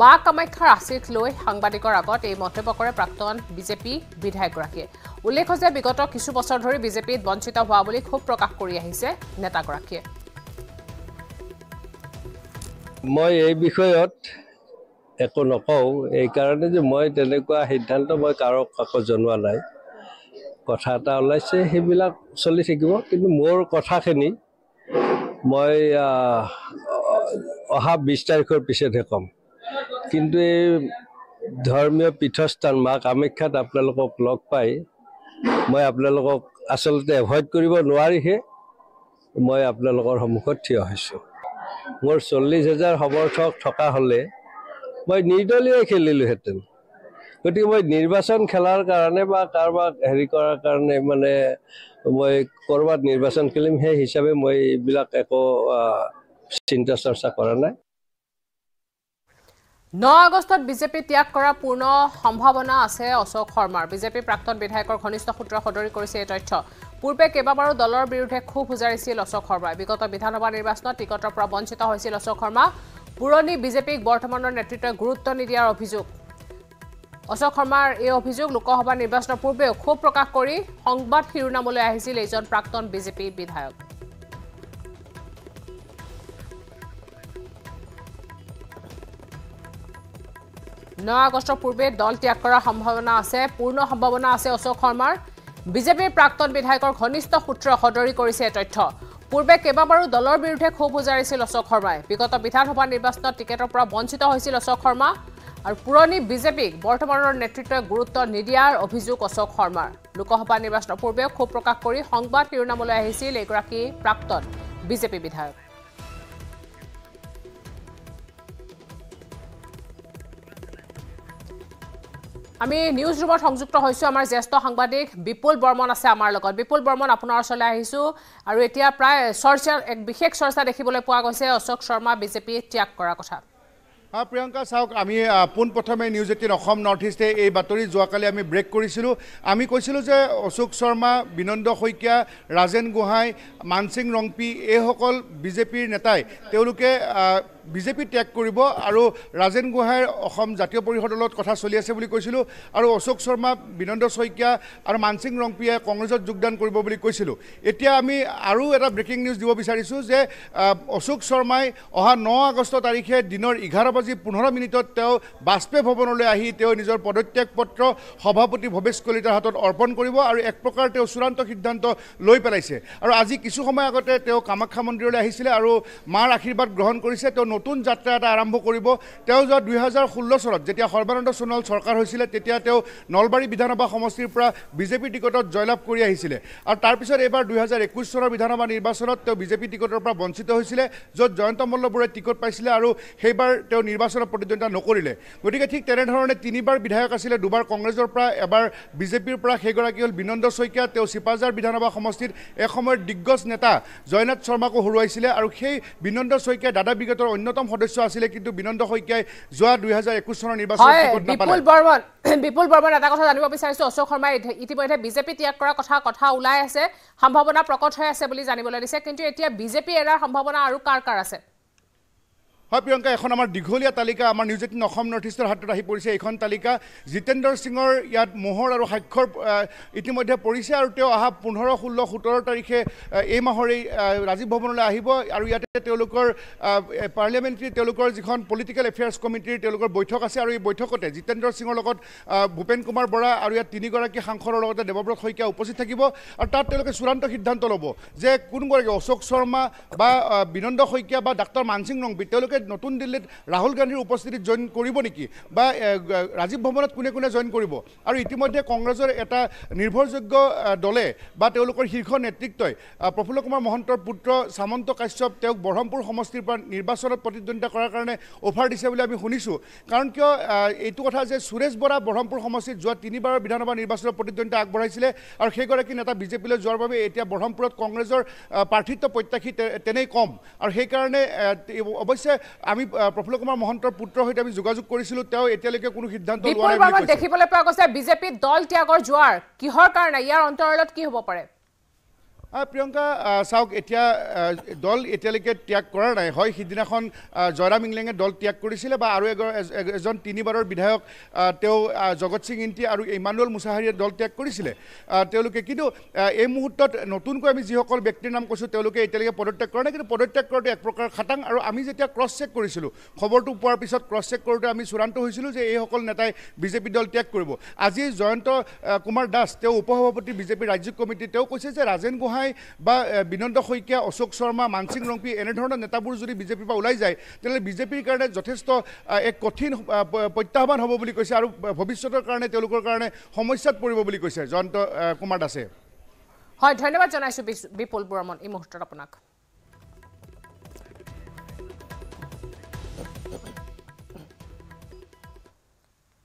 মা কামাখ্যাৰ আশীষ লৈ সাংবাদিকৰ আগত এই মন্তব্য কৰে প্ৰাক্তন বিজেপি বিধায়কগৰাকীয়ে উল্লেখ্য যে বিগত কিছু বছৰ ধৰি বিজেপিত বঞ্চিত হোৱা বুলি ক্ষোভ প্ৰকাশ কৰি আহিছে নেতাগৰাকীয়ে মই এই বিষয়ত একো নকওঁ এই কাৰণে যে মই তেনেকুৱা সিদ্ধান্ত মই কাকো জনোৱা নাই কথা এটা ওলাইছে সেইবিলাক চলি থাকিব কিন্তু মোৰ কথাখিনি মই অহা 20 তাৰিখৰ পিছতহে ক'ম। কিন্তু এই ধৰ্মীয় পীঠস্থান মা কামাখ্যাত আপোনালোকক লগ পাই মই আপোনালোকক আচলতে এভইড কৰিব নোৱাৰিহে মই আপোনালোকৰ সন্মুখত থিয় হৈছোঁ। মোৰ 40,000 সমৰ্থক থকা হ'লে মই নিৰ্দলীয় খেলিলোহেঁতেন। গতিকে মই নিৰ্বাচন খেলাৰ কাৰণে বা কাৰোবাক হেৰি কৰাৰ কাৰণে মানে মই ক'ৰবাত নিৰ্বাচন খেলিম সেই হিচাপে মই এইবিলাক একো চিন্তা চৰ্চা কৰা নাই। 9 আগষ্টত বিজেপি ত্যাগ কৰাৰ পূৰ্ণ সম্ভাৱনা আছে অশোক শৰ্মাৰ। বিজেপি প্ৰাক্তন বিধায়কৰ ঘনিষ্ঠ সূত্ৰই সদৰি কৰিছে এই তথ্য। পূৰ্বে কেইবাবাৰো দলৰ বিৰুদ্ধে ক্ষোভ উজাৰিছিল অশোক শৰ্মাই। বিগত বিধানসভা নিৰ্বাচনত টিকটৰ পৰা বঞ্চিত হৈছিল অশোক শৰ্মা। পুৰণি বিজেপিক বৰ্তমানৰ নেতৃত্বই গুৰুত্ব নিদিয়াৰ অভিযোগ। অশোক শৰ্মাৰ এই অভিযোগ লোকসভা নিৰ্বাচনৰ পূৰ্বেও ক্ষোভ প্ৰকাশ কৰি সংবাদ শিৰোনামলৈ আহিছিল এইজন প্ৰাক্তন বিজেপি বিধায়ক। 9 আগষ্টৰ পূৰ্বে দল ত্যাগ কৰাৰ সম্ভাৱনা আছে, পূৰ্ণ সম্ভাৱনা আছে অশোক শৰ্মাৰ। বিজেপিৰ প্ৰাক্তন বিধায়কৰ ঘনিষ্ঠ সূত্ৰই সদৰি কৰিছে এই তথ্য। পূৰ্বে কেইবাবাৰো দলৰ বিৰুদ্ধে ক্ষোভ উজাৰিছিল অশোক শৰ্মাই। বিগত বিধানসভা নিৰ্বাচনত টিকেটৰ পৰা বঞ্চিত হৈছিল অশোক শৰ্মা। আৰু পুৰণি বিজেপিক বৰ্তমানৰ নেতৃত্বই গুৰুত্ব নিদিয়াৰ অভিযোগ অশোক শৰ্মাৰ। লোকসভা নিৰ্বাচনৰ পূৰ্বেও ক্ষোভ প্ৰকাশ কৰি সংবাদ শিৰোনামলৈ আহিছিল এগৰাকী প্ৰাক্তন বিজেপি বিধায়ক। আমি নিউজ ৰুমত সংযুক্ত হৈছোঁ। আমাৰ জ্যেষ্ঠ সাংবাদিক বিপুল বৰ্মন আছে আমাৰ লগত। বিপুল বৰ্মন, আপোনাৰ ওচৰলৈ আহিছোঁ। আৰু এতিয়া প্ৰায় এক বিশেষ চৰ্চা দেখিবলৈ পোৱা গৈছে অশোক শৰ্মা বিজেপি ত্যাগ কৰাৰ কথা। প্ৰিয়ংকা, চাওক, আমি পোনপ্ৰথমে নিউজ 18 অসম নৰ্থ ইষ্টে এই বাতৰি যোৱাকালি আমি ব্ৰেক কৰিছিলোঁ। আমি কৈছিলোঁ যে অশোক শৰ্মা, বিনন্দ শইকীয়া, ৰাজেন গোহাঁই, মানসিং ৰংপি এইসকল বিজেপিৰ নেতাই তেওঁলোকে বিজেপি ত্যাগ কৰিব আৰু ৰাজেন গোহাঁইৰ অসম জাতীয় পৰিষদৰ লগত কথা চলি আছে বুলি কৈছিলোঁ। আৰু অশোক শৰ্মা, বিনন্দ শইকীয়া আৰু মানসিং ৰংপিয়ে কংগ্ৰেছত যোগদান কৰিব বুলি কৈছিলোঁ। এতিয়া আমি আৰু এটা ব্ৰেকিং নিউজ দিব বিচাৰিছোঁ যে অশোক শৰ্মাই অহা 9 আগষ্ট তাৰিখে দিনৰ 11:15 তেওঁ বাজপেয়ী ভৱনলৈ আহি তেওঁ নিজৰ পদত্যাগ পত্ৰ সভাপতি ভৱেশ কলিতাৰ হাতত অৰ্পণ কৰিব। আৰু এক প্ৰকাৰ তেওঁ চূড়ান্ত সিদ্ধান্ত লৈ পেলাইছে। আৰু আজি কিছু সময় আগতে তেওঁ কামাখ্যা মন্দিৰলৈ আহিছিলে আৰু মাৰ আশীৰ্বাদ গ্ৰহণ কৰিছে। তেওঁ নতুন যাত্ৰা এটা আৰম্ভ কৰিব। তেওঁ যোৱা 2016 চনত যেতিয়া সৰ্বানন্দ সোণোৱাল চৰকাৰ হৈছিলে তেতিয়া তেওঁ নলবাৰী বিধানসভা সমষ্টিৰ পৰা বিজেপি টিকটত জয়লাভ কৰি আহিছিলে। আৰু তাৰপিছত এইবাৰ 2021 চনৰ বিধানসভা নিৰ্বাচনত তেওঁ বিজেপি টিকটৰ পৰা বঞ্চিত হৈছিলে, য'ত জয়ন্ত মল্লবৰে টিকট পাইছিলে আৰু সেইবাৰ তেওঁ নিৰ্বাচনত প্ৰতিদ্বন্দ্বিতা নকৰিলে। গতিকে ঠিক তেনেধৰণে 3বাৰ বিধায়ক আছিলে, 2বাৰ কংগ্ৰেছৰ পৰা, এবাৰ বিজেপিৰ পৰা। সেইগৰাকী হ'ল বিনন্দ শইকীয়া। তেওঁ চিপাঝাৰ বিধানসভা সমষ্টিত এসময়ৰ দিগ্গজ নেতা জয়নাথ শৰ্মাকো হৰুৱাইছিলে। আৰু সেই বিনন্দ শইকীয়া দাদা বিগতৰ অন্যতম সদস্য আছিলে, কিন্তু বিনন্দ শইকীয়াই যোৱা 2021 চনৰ নিৰ্বাচনত টিকট নাপালে। বিপুল বৰ্মন, এটা কথা জানিব বিচাৰিছোঁ। অশোক শৰ্মাই ইতিমধ্যে বিজেপি ত্যাগ কৰাৰ কথা ওলাই আছে, সম্ভাৱনা প্ৰকট হৈ আছে বুলি জানিবলৈ দিছে। কিন্তু এতিয়া বিজেপি এৰাৰ সম্ভাৱনা আৰু কাৰ কাৰ আছে? হয় প্ৰিয়ংকা, এখন আমাৰ দীঘলীয়া তালিকা আমাৰ নিউজ 18 অসম নৰ্থ ইষ্টৰ হাতত আহি পৰিছে। এইখন তালিকা জিতেন্দ্ৰ সিঙৰ ইয়াত মোহৰ আৰু স্বাক্ষৰ ইতিমধ্যে পৰিছে। আৰু তেওঁ অহা 15, 16, 17 তাৰিখে এই মাহৰেই ৰাজীৱ ভৱনলৈ আহিব। আৰু ইয়াতে তেওঁলোকৰ পাৰ্লিয়ামেণ্টাৰী তেওঁলোকৰ যিখন পলিটিকেল এফেয়াৰ্ছ কমিটিৰ তেওঁলোকৰ বৈঠক আছে। আৰু এই বৈঠকতে জিতেন্দ্ৰ সিঙৰ লগত ভূপেন কুমাৰ বৰা আৰু ইয়াত 3গৰাকী সাংসদৰ লগতে দেৱব্ৰত শইকীয়া উপস্থিত থাকিব। আৰু তাত তেওঁলোকে চূড়ান্ত সিদ্ধান্ত ল'ব যে কোনগৰাকী অশোক শৰ্মা বা বিনন্দ শইকীয়া বা ডাক্তৰ মানসিং ৰংপি তেওঁলোকে নতুন দিল্লীত ৰাহুল গান্ধীৰ উপস্থিতিত জইন কৰিব নেকি, বা ৰাজীৱ ভৱনত কোনে কোনে জইন কৰিব। আৰু ইতিমধ্যে কংগ্ৰেছৰ এটা নিৰ্ভৰযোগ্য দলে বা তেওঁলোকৰ শীৰ্ষ নেতৃত্বই প্ৰফুল্ল কুমাৰ মহন্তৰ পুত্ৰ সামন্ত কাশ্যপ তেওঁক বৰহমপুৰ সমষ্টিৰ পৰা নিৰ্বাচনত প্ৰতিদ্বন্দ্বিতা কৰাৰ কাৰণে অফাৰ দিছে বুলি আমি শুনিছোঁ। কাৰণ কিয় এইটো কথা যে সুৰেশ বৰা বৰহমপুৰ সমষ্টিত যোৱা 3বাৰৰ বিধানসভা নিৰ্বাচনত প্ৰতিদ্বন্দ্বিতা আগবঢ়াইছিলে। আৰু সেইগৰাকী নেতা বিজেপিলৈ যোৱাৰ বাবে এতিয়া বৰহমপুৰত কংগ্ৰেছৰ প্ৰাৰ্থিত্ব প্ৰত্যাশী তেনেই কম। আৰু সেইকাৰণে অৱশ্যে আমি প্ৰফুল্ল কুমাৰ মহন্তৰ পুত্ৰৰ সৈতে আমি যোগাযোগ কৰিছিলোঁ। তেওঁ এতিয়ালৈকে কোনো সিদ্ধান্ত লোৱা নাই বুলি কৈছে। দেখিবলৈ পোৱা গৈছে বিজেপিত দল ত্যাগৰ জোৱাৰ কিহৰ কাৰণে, ইয়াৰ অন্তৰালত কি হ'ব পাৰে? প্ৰিয়ংকা, চাওক, এতিয়া দল এতিয়ালৈকে ত্যাগ কৰা নাই। হয়, সিদিনাখন জয়ৰাম ইংলেঙে দল ত্যাগ কৰিছিলে, বা আৰু এজন 3বাৰৰ বিধায়ক তেওঁ জগত সিং ইণ্টি আৰু ইমানুৱেল মুছাহাৰীয়ে দল ত্যাগ কৰিছিলে তেওঁলোকে। কিন্তু এই মুহূৰ্তত নতুনকৈ আমি যিসকল ব্যক্তিৰ নাম কৈছোঁ তেওঁলোকে এতিয়ালৈকে পদত্যাগ কৰা নাই। কিন্তু পদত্যাগ কৰোঁতে এক প্ৰকাৰ খাটাং। আৰু আমি যেতিয়া ক্ৰছ চেক কৰিছিলোঁ, খবৰটো পোৱাৰ পিছত ক্ৰছ চেক কৰোঁতে আমি চূড়ান্ত হৈছিলোঁ যে এইসকল নেতাই বিজেপি দল ত্যাগ কৰিব। আজি জয়ন্ত কুমাৰ দাস, তেওঁ উপসভাপতি বিজেপিৰ ৰাজ্যিক কমিটি, তেওঁ কৈছে যে ৰাজেন গোহাঁই গোহাঁই বা বিনন্দ শইকীয়া অশোক শৰ্মা মানসিং ৰংপি এনেধৰণৰ নেতাবোৰ যদি বিজেপিৰ পৰা ওলাই যায় তেতিয়াহ'লে বিজেপিৰ কাৰণে যথেষ্ট এক কঠিন প্ৰত্যাহ্বান হ'ব বুলি কৈছে আৰু ভৱিষ্যতৰ কাৰণে তেওঁলোকৰ কাৰণে সমস্যাত পৰিব বুলি কৈছে জয়ন্ত কুমাৰ দাসে হয় ধন্যবাদ জনাইছো বিপুল বৰ্মন এই মুহূৰ্তত আপোনাক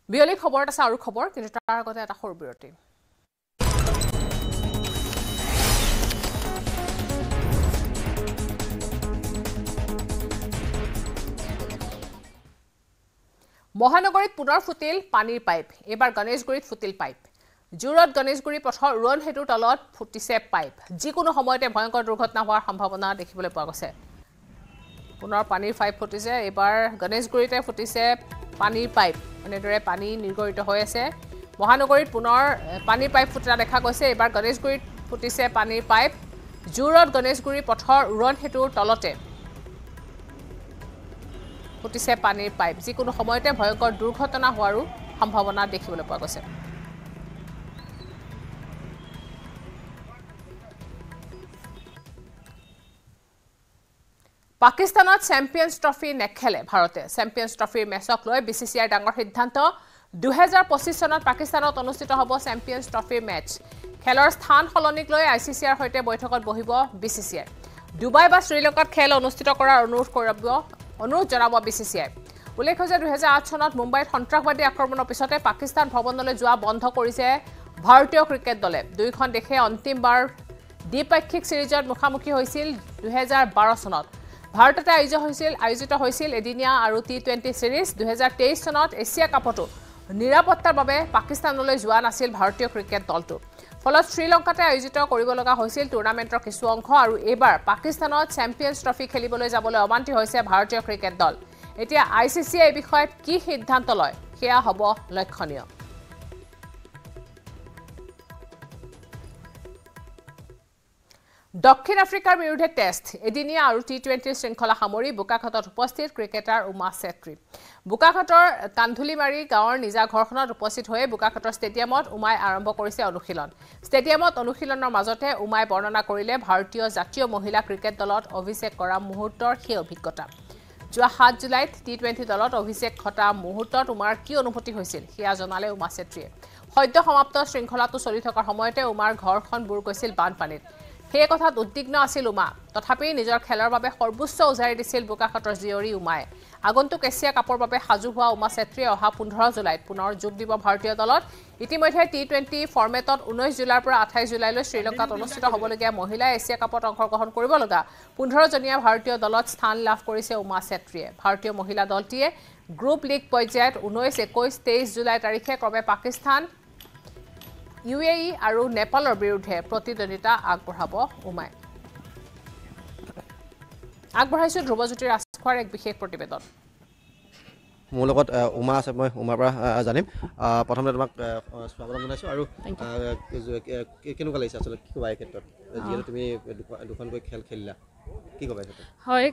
বিয়লি খবৰত আছে আৰু খবৰ কিন্তু তাৰ আগতে এটা সৰু বিৰতি মহানগৰীত পুনৰ ফুটিল পানীৰ পাইপ এবাৰ গণেশগুৰিত ফুটিল পাইপ জুৰত গণেশগুৰি পথৰ ৰোণ হেতুৰ তলত ফুটিছে পাইপ যিকোনো সময়তে ভয়ংকৰ দুৰ্ঘটনা হোৱাৰ সম্ভাৱনা দেখিবলৈ পোৱা গৈছে পুনৰ পানীৰ পাইপ ফুটিছে এবাৰ গণেশগুৰিতে ফুটিছে পানীৰ পাইপ এনেদৰে পানী নিৰ্গৰিত হৈ আছে মহানগৰীত পুনৰ পানীৰ পাইপ ফুটা দেখা গৈছে এবাৰ গণেশগুৰিত ফুটিছে পানীৰ পাইপ জুৰত গণেশগুৰি পথৰ ৰোণ হেতুৰ তলতে ফুটিছে পানীৰ পাইপ যিকোনো সময়তে ভয়ংকৰ দুৰ্ঘটনা হোৱাৰো সম্ভাৱনা দেখিবলৈ পোৱা গৈছে পাকিস্তানত চেম্পিয়ন্স ট্ৰফি নেখেলে ভাৰতে চেম্পিয়ন্স ট্ৰফিৰ মেচক লৈ বিচিচিআইৰ ডাঙৰ সিদ্ধান্ত 2025 চনত পাকিস্তানত অনুষ্ঠিত হ'ব চেম্পিয়ন্স ট্ৰফিৰ মেচ খেলৰ স্থান সলনিক লৈ আইচিচিৰ সৈতে বৈঠকত বহিব বিচিচিআই ডুবাই বা শ্ৰীলংকাত খেল অনুষ্ঠিত কৰাৰ অনুৰোধ জনাব বিচিচিআই উল্লেখ্য যে 2008 চনত মুম্বাইত সন্ত্ৰাসবাদী আক্ৰমণৰ পিছতে পাকিস্তান ভৱনলৈ যোৱা বন্ধ কৰিছে ভাৰতীয় ক্ৰিকেট দলে দুইখন দেশে অন্তিমবাৰ দ্বিপাক্ষিক সিৰিজত মুখামুখি হৈছিল 2012 চনত ভাৰততে আয়োজিত হৈছিল এদিনীয়া আৰু টি20 সিৰিজ 2023 চনত এছিয়া কাপতো নিৰাপত্তাৰ বাবে পাকিস্তানলৈ যোৱা নাছিল ভাৰতীয় ক্ৰিকেট দলটো ফলত শ্ৰীলংকাতে আয়োজিত কৰিব লগা হৈছিল টুৰ্ণামেণ্টৰ কিছু অংশ আৰু এইবাৰ পাকিস্তানত চেম্পিয়ন্স ট্ৰফি খেলিবলৈ যাবলৈ অমান্তি হৈছে ভাৰতীয় ক্ৰিকেট দল এতিয়া আইচিচিয়ে এই বিষয়ত কি সিদ্ধান্ত লয় সেয়া হ'ব লক্ষণীয় দক্ষিণ আফ্ৰিকাৰ বিৰুদ্ধে টেষ্ট এদিনীয়া আৰু টি20 শৃংখলা সামৰি বোকাখাতত উপস্থিত ক্ৰিকেটাৰ উমা চেত্ৰী বোকাখাতৰ কান্ধুলিমাৰী গাঁৱৰ নিজা ঘৰখনত উপস্থিত হৈ বোকাখাতৰ ষ্টেডিয়ামত উমাই আৰম্ভ কৰিছে অনুশীলন ষ্টেডিয়ামত অনুশীলনৰ মাজতে উমাই বৰ্ণনা কৰিলে ভাৰতীয় জাতীয় মহিলা ক্ৰিকেট দলত অভিষেক কৰা মুহূৰ্তৰ সেই অভিজ্ঞতা যোৱা 7 জুলাইত টি20 দলত অভিষেক ঘটা মুহূৰ্তত উমাৰ কি অনুভূতি হৈছিল সেয়া জনালে উমা চেত্ৰীয়ে সদ্য সমাপ্ত শৃংখলাটো চলি থকাৰ সময়তে উমাৰ ঘৰখন বুৰ গৈছিল বানপানীত সেই কথাত উদ্বিগ্ন আছিল উমা তথাপি নিজৰ খেলৰ বাবে সৰ্বোচ্চ উজাৰি দিছিল বোকাখাতৰ জীয়ৰী উমাই আগন্তুক এছিয়া কাপৰ বাবে সাজু হোৱা উমা চেত্ৰীয়ে অহা 15 জুলাইত পুনৰ যোগ দিব ভাৰতীয় দলত ইতিমধ্যে টি20 ফৰ্মেটত 19 জুলাইৰ পৰা 28 জুলাইলৈ শ্ৰীলংকাত অনুষ্ঠিত হ'বলগীয়া মহিলা এছিয়া কাপত অংশগ্ৰহণ কৰিব লগা 15 জনীয়া ভাৰতীয় দলত স্থান লাভ কৰিছে উমা চেত্ৰীয়ে ভাৰতীয় মহিলা দলটিয়ে গ্ৰুপ লীগ পৰ্যায়ত 19, 21, 23 জুলাই তাৰিখে ক্ৰমে পাকিস্তান UAE আৰু নেপালৰ বিৰুদ্ধে প্ৰতিদ্বন্দ্বিতা আগবঢ়াব উমাই আগবঢ়াইছো ধ্ৰুৱজ্যোতি ৰাজখোৱাৰ এক বিশেষ প্ৰতিবেদন মোৰ লগত উমা আছে মই উমাৰ পৰা জানিম প্ৰথমতে তোমাক স্বাগতম জনাইছোঁ আৰু কেনেকুৱা লাগিছে আচলতে কি ক'বা এই ক্ষেত্ৰত যিহেতু তুমি দুখনকৈ খেল খেলিলা কি ক'বা এই ক্ষেত্ৰত হয়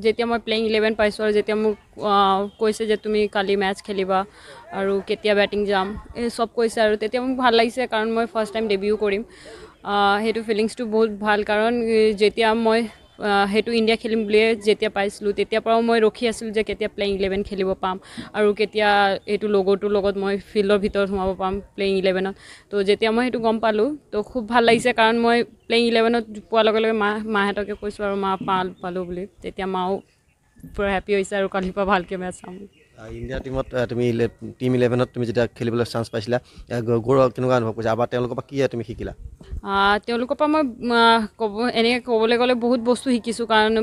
যেতিয়া মই প্লেইং 11 পাইছোঁ আৰু যেতিয়া মোক কৈছে যে তুমি কালি মেচ খেলিবা আৰু কেতিয়া বেটিং যাম এই চব কৈছে আৰু তেতিয়া মোক ভাল লাগিছে কাৰণ মই ফাৰ্ষ্ট টাইম ডেবিউ কৰিম সেইটো ফিলিংছটো বহুত ভাল কাৰণ যেতিয়া মই হেতু ইন্ডিয়া খেলিম বুলিয়ে যেতিয়া পাইছিলোঁ তেতিয়াৰ পৰাও মই ৰখি আছিলোঁ যে কেতিয়া প্লেইং 11 খেলিব পাম আৰু কেতিয়া এইটো লগৰটোৰ লগত মই ফিল্ডৰ ভিতৰত সোমাব পাম প্লেইং 11ত তো যেতিয়া মই সেইটো গম পালোঁ তো খুব ভাল লাগিছে কাৰণ মই প্লেইং 11ত পোৱাৰ লগে লগে মাহঁতকে কৈছোঁ আৰু মা পালোঁ বুলি তেতিয়া মাও পুৰা হেপী হৈছে আৰু কালিৰ পৰা ভালকৈ মেচ চাম ইণ্ডিয়া টিমত তুমি টিম 11ত তুমি যেতিয়া খেলিবলৈ চান্স পাইছিলা গৌৰৱ কেনেকুৱা অনুভৱ কৰিছা আৰু তেওঁলোকৰ পৰা কি তুমি শিকিলা তেওঁলোকৰ পৰা মই এনেকৈ ক'বলৈ গ'লে বহুত বস্তু শিকিছোঁ কাৰণ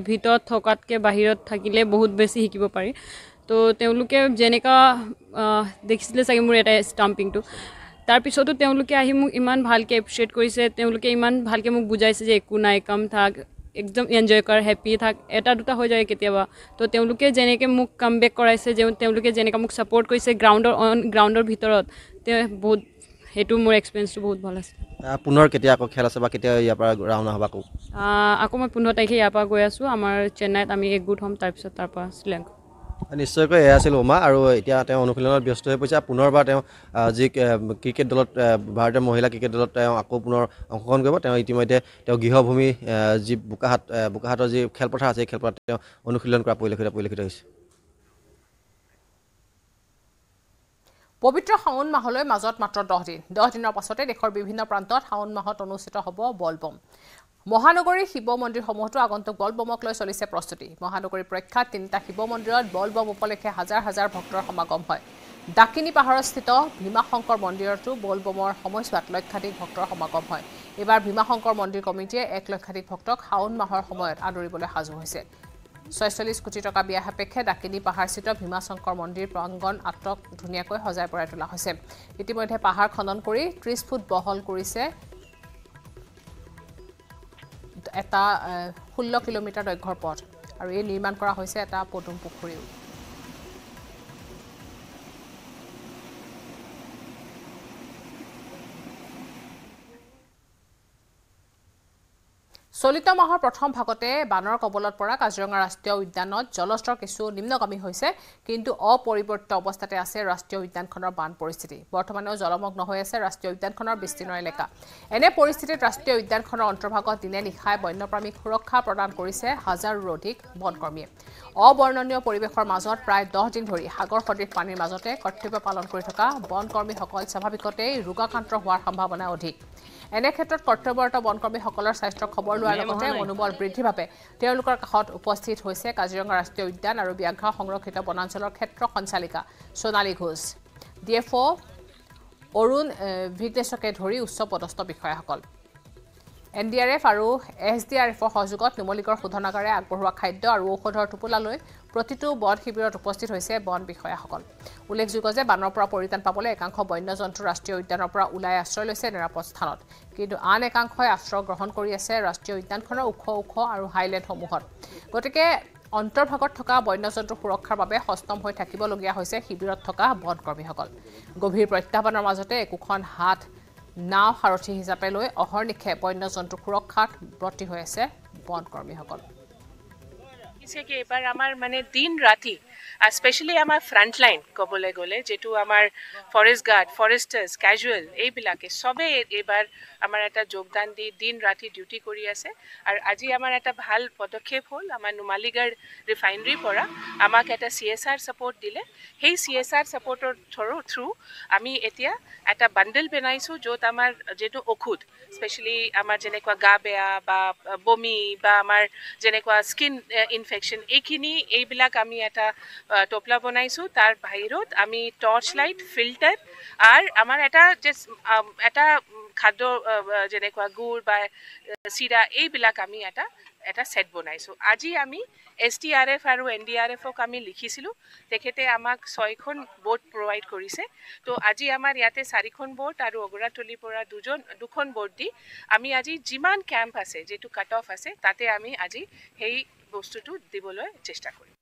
ভিতৰত থকাতকৈ বাহিৰত থাকিলে বহুত বেছি শিকিব পাৰি তো তেওঁলোকে যেনেকুৱা দেখিছিলে চাগে মোৰ এটা ষ্টাম্পিংটো তাৰপিছতো তেওঁলোকে আহি মোক ইমান ভালকৈ এপ্ৰিচিয়েট কৰিছে তেওঁলোকে ইমান ভালকৈ মোক বুজাইছে যে একো নাই কাম থাক একদম এনজয় কৰ হেপী থাক এটা দুটা হৈ যায় কেতিয়াবা তো তেওঁলোকে যেনেকৈ মোক কাম বেক কৰাইছে যে তেওঁলোকে যেনেকৈ মোক ছাপোৰ্ট কৰিছে গ্ৰাউণ্ডৰ ভিতৰত বহুত সেইটো মোৰ এক্সপিৰিয়েঞ্চটো বহুত ভাল আছে পুনৰ কেতিয়া আকৌ খেল আছে বা কেতিয়া ইয়াৰ পৰা ৰাওনা হ'বা আকৌ মই 15 তাৰিখে ইয়াৰ পৰা গৈ আছোঁ আমাৰ চেন্নাইত আমি একগোট হ'ম তাৰপিছত তাৰ পৰা শ্ৰীলংকা নিশ্চয়কৈ এয়া আছিল উমা আৰু এতিয়া তেওঁ অনুশীলনত ব্যস্ত হৈ পৰিছে পুনৰবাৰ তেওঁ যি ক্ৰিকেট দলত ভাৰতীয় মহিলা ক্ৰিকেট দলত তেওঁ আকৌ পুনৰ অংশগ্ৰহণ কৰিব তেওঁ ইতিমধ্যে তেওঁ গৃহভূমি যি বোকাহাটৰ যি খেলপথাৰ আছে এই খেলপথাৰত তেওঁ অনুশীলন কৰা পৰিলক্ষিত হৈছে পবিত্ৰ শাওন মাহলৈ মাজত মাত্ৰ 10 দিন 10 দিনৰ পাছতে দেশৰ বিভিন্ন প্ৰান্তত শাওন মাহত অনুষ্ঠিত হ'ব বলবম মহানগৰীৰ শিৱ মন্দিৰসমূহতো আগন্তুক বলবমক লৈ চলিছে প্ৰস্তুতি মহানগৰীৰ প্ৰখ্যাত 3টা শিৱ মন্দিৰত বলবম উপলক্ষে হাজাৰ হাজাৰ ভক্তৰ সমাগম হয় ডাকিনী পাহাৰস্থিত ভীমাশংকৰ মন্দিৰতো বলবমৰ সময়ছোৱাত লক্ষাধিক ভক্তৰ সমাগম হয় এবাৰ ভীমাশংকৰ মন্দিৰ কমিটিয়ে 1 লক্ষাধিক ভক্তক শাওন মাহৰ সময়ত আদৰিবলৈ সাজু হৈছে 46 কোটি টকা ব্যয় সাপেক্ষে ডাকিনী পাহাৰস্থিত ভীমাশংকৰ মন্দিৰ প্ৰাংগণ আটক ধুনীয়াকৈ সজাই পৰাই তোলা হৈছে ইতিমধ্যে পাহাৰ খনন কৰি 30 ফুট বহল কৰিছে এটা 16 কিলোমিটাৰ দৈৰ্ঘ্যৰ পথ আৰু এই নিৰ্মাণ কৰা হৈছে এটা পদুম পুখুৰীও চলিত মাহৰ প্ৰথম ভাগতে বানৰ কবলত পৰা কাজিৰঙা ৰাষ্ট্ৰীয় উদ্যানত জলস্তৰ কিছু নিম্নগামী হৈছে কিন্তু অপৰিৱৰ্তিত অৱস্থাতে আছে ৰাষ্ট্ৰীয় উদ্যানখনৰ বান পৰিস্থিতি বৰ্তমানেও জলমগ্ন হৈ আছে ৰাষ্ট্ৰীয় উদ্যানখনৰ বিস্তীৰ্ণ এলেকা এনে পৰিস্থিতিত ৰাষ্ট্ৰীয় উদ্যানখনৰ অন্তৰ্ভাগত দিনে নিশাই বন্যপ্ৰাণীক সুৰক্ষা প্ৰদান কৰিছে হাজাৰৰো অধিক বনকৰ্মীয়ে অবৰ্ণনীয় পৰিৱেশৰ মাজত প্ৰায় 10 দিন ধৰি সাগৰ সদৃশ পানীৰ মাজতে কৰ্তব্য পালন কৰি থকা বনকৰ্মীসকল স্বাভাৱিকতেই ৰোগাক্ৰান্ত হোৱাৰ সম্ভাৱনা অধিক এনে ক্ষেত্ৰত কৰ্তব্যৰত বনকৰ্মীসকলৰ স্বাস্থ্যৰ খবৰ লোৱাৰ লগতে মনোবল বৃদ্ধিৰ বাবে তেওঁলোকৰ কাষত উপস্থিত হৈছে কাজিৰঙা ৰাষ্ট্ৰীয় উদ্যান আৰু ব্যাঘ্ৰ সংৰক্ষিত বনাঞ্চলৰ ক্ষেত্ৰ সঞ্চালিকা সোণালী ঘোষ ডিএফঅ অৰুণ ভিগনেশকে ধৰি উচ্চ পদস্থ বিষয়াসকল এনডিআৰএফ আৰু এছডিআৰএফৰ সহযোগত নুমলীগড় শোধনাগাৰে আগবঢ়োৱা খাদ্য আৰু ঔষধৰ টোপোলালৈ প্ৰতিটো বন শিবিৰত উপস্থিত হৈছে বন বিষয়াসকল উল্লেখযোগ্য যে বানৰ পৰা পৰিত্ৰাণ পাবলৈ একাংশ বন্যজন্তু ৰাষ্ট্ৰীয় উদ্যানৰ পৰা ওলাই আশ্ৰয় লৈছে নিৰাপদ স্থানত কিন্তু আন একাংশই আশ্ৰয় গ্ৰহণ কৰি আছে ৰাষ্ট্ৰীয় উদ্যানখনৰ ওখ আৰু হাইলেণ্ডসমূহত গতিকে অন্তৰ্ভাগত থকা বন্যজন্তু সুৰক্ষাৰ বাবে সষ্টম হৈ থাকিবলগীয়া হৈছে শিবিৰত থকা বনকৰ্মীসকল গভীৰ প্ৰত্যাহ্বানৰ মাজতে একোখন হাত নাও সাৰথী হিচাপে লৈ অহৰ্নিশে বন্যজন্তু সুৰক্ষাত ব্ৰতী হৈ আছে বনকৰ্মীসকল कि एबार आमार माने दिन राति स्पेशली आमार फ्रंटलाइन कबले गले जेटू आमार फरेस्ट गार्ड फरेस्टार्स कैजुअल এইবিলাকে সবে এবাৰ আমাৰ এটা যোগদান দি দিন ৰাতি ডিউটি কৰি আছে আৰু আজি আমাৰ এটা ভাল পদক্ষেপ হ'ল আমাৰ নুমালীগড় ৰিফাইনাৰী পৰা আমাক এটা CSR সাপোৰ্ট দিলে সেই CSR সাপোৰ্টৰ থ্ৰু আমি এতিয়া এটা বান্ডল বনাইছো যত আমাৰ যেটো ঔষধ স্পেশালি আমাৰ যেনেকুৱা গা বেয়া বা বমি বা আমাৰ যেনেকুৱা স্কিন ইনফেকশন এইখিনি এইবিলাক আমি এটা টোপলা বনাইছো তাৰ বাহিৰত আমি টৰ্চ লাইট ফিল্টাৰ আৰু আমাৰ এটা খাদ্য যেনেকুৱা গুড় বা চিৰা এইবিলাক আমি এটা সেট বনাইছো আজি আমি SDRF আৰু NDRFক আমি লিখিছিলো তেখেতে আমাক 6খন বোট প্ৰভাইড কৰিছে তো আজি আমাৰ ইয়াতে 4খন বোট আৰু অগৰাতলিৰ পৰা দুখন বোট দি আমি আজি যিমান ক্যাম্প আছে যেটো কাট অফ আছে তাতে আমি আজি সেই বস্তুটো দিবলৈ চেষ্টা কৰিম